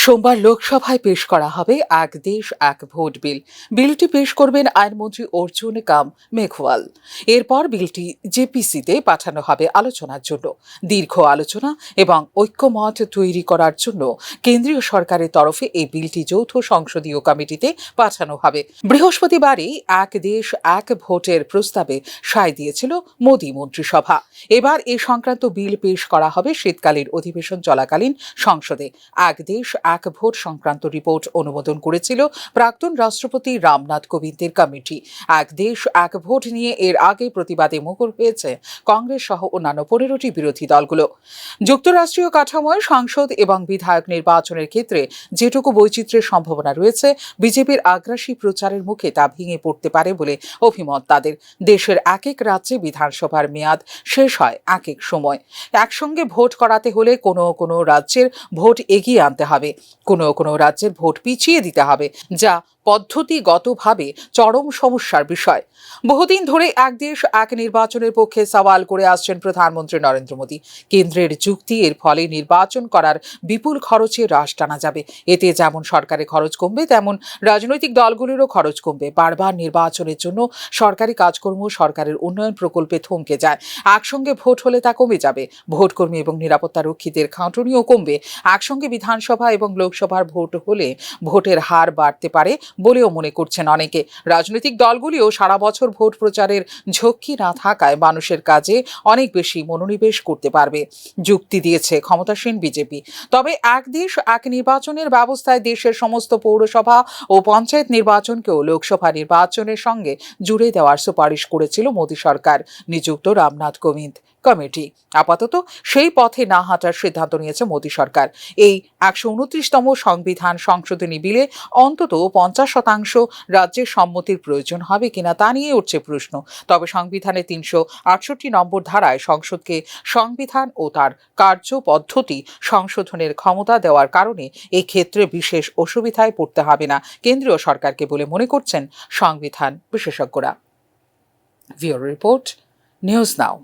সোমবার লোকসভায় পেশ করা হবে এক দেশ এক ভোট বিলটি পেশ করবেন আইনমন্ত্রী অর্জুন কাম মেঘওয়াল। এরপর বিলটি জেপিসিতে পাঠানো হবে আলোচনার জন্য। দীর্ঘ আলোচনা এবং ঐক্যমত তৈরি করার জন্য কেন্দ্রীয় সরকারের তরফে এই বিলটি যৌথ সংসদীয় কমিটিতে পাঠানো হবে। বৃহস্পতিবারই এক দেশ এক ভোটের প্রস্তাবে সায় দিয়েছিল মোদী মন্ত্রিসভা। এবার এ সংক্রান্ত বিল পেশ করা হবে শীতকালীন অধিবেশন চলাকালীন সংসদে। এক দেশ এক ভোট সংক্রান্ত রিপোর্ট অনুমোদন করেছিল প্রাক্তন রাষ্ট্রপতি রামনাথ কোবিন্দের কমিটি। এক দেশ এক ভোট নিয়ে এর আগে প্রতিবাদে মুখর হয়েছে কংগ্রেস সহ অন্যান্য 15টি বিরোধী দলগুলো। যুক্তরাষ্ট্রীয় কাঠামোয় সাংসদ এবং বিধায়ক নির্বাচনের ক্ষেত্রে যেটুকু বৈচিত্র্যের সম্ভাবনা রয়েছে, বিজেপির আগ্রাসী প্রচারের মুখে তা ভেঙে পড়তে পারে বলে অভিমত তাদের। দেশের এক এক রাজ্যে বিধানসভার মেয়াদ শেষ হয় এক এক সময়। একসঙ্গে ভোট করাতে হলে কোনো কোনো রাজ্যের ভোট এগিয়ে আনতে হবে, কোনো কোনো রাজ্যের ভোট পিছিয়ে দিতে হবে, যা পদ্ধতিগতভাবে চরম সমস্যার বিষয়। বহুদিন ধরে এক দেশ এক নির্বাচনের পক্ষে সওয়াল করে আসছেন প্রধানমন্ত্রী নরেন্দ্র মোদী। কেন্দ্রের যুক্তি, এর ফলে নির্বাচন করার বিপুল খরচে হ্রাস টানা যাবে। এতে যেমন সরকারের খরচ কমবে, তেমন রাজনৈতিক দলগুলিরও খরচ কমবে। বারবার নির্বাচনের জন্য সরকারি কাজকর্ম, সরকারের উন্নয়ন প্রকল্পে থমকে যায়। একসঙ্গে ভোট হলে তা কমে যাবে। ভোটকর্মী এবং নিরাপত্তা রক্ষীদের খাঁটুনিও কমবে। একসঙ্গে বিধানসভা এবং লোকসভার ভোট হলে ভোটের হার বাড়তে পারে বলেও মনে করছেন অনেকে। রাজনৈতিক দলগুলিও সারা বছর ভোট প্রচারের ঝক্কি না থাকায় মানুষের কাজে অনেক বেশি মনোনিবেশ করতে পারবে, যুক্তি দিয়েছে ক্ষমতাসীন বিজেপি। তবে এক দেশ এক নির্বাচনের ব্যবস্থায় দেশের সমস্ত পৌরসভা ও পঞ্চায়েত নির্বাচনকেও লোকসভা নির্বাচনের সঙ্গে জুড়ে দেওয়ার সুপারিশ করেছিল মোদী সরকার নিযুক্ত রামনাথ কোবিন্দ কমিটি। আপাতত সেই পথে না হাঁটার সিদ্ধান্ত নিয়েছে মোদী সরকার। এই 129তম সংবিধান সংশোধনী বিলে অন্তত 50% রাজ্যের সম্মতির প্রয়োজন হবে কিনা তা নিয়ে উঠছে প্রশ্ন। তবে সংবিধানের 368 নম্বর ধারায় সংসদকে সংবিধান ও তার কার্যপদ্ধতি সংশোধনের ক্ষমতা দেওয়ার কারণে এই ক্ষেত্রে বিশেষ অসুবিধায় পড়তে হবে না কেন্দ্রীয় সরকারকে বলে মনে করছেন সংবিধান বিশেষজ্ঞরা। Bureau report, news now.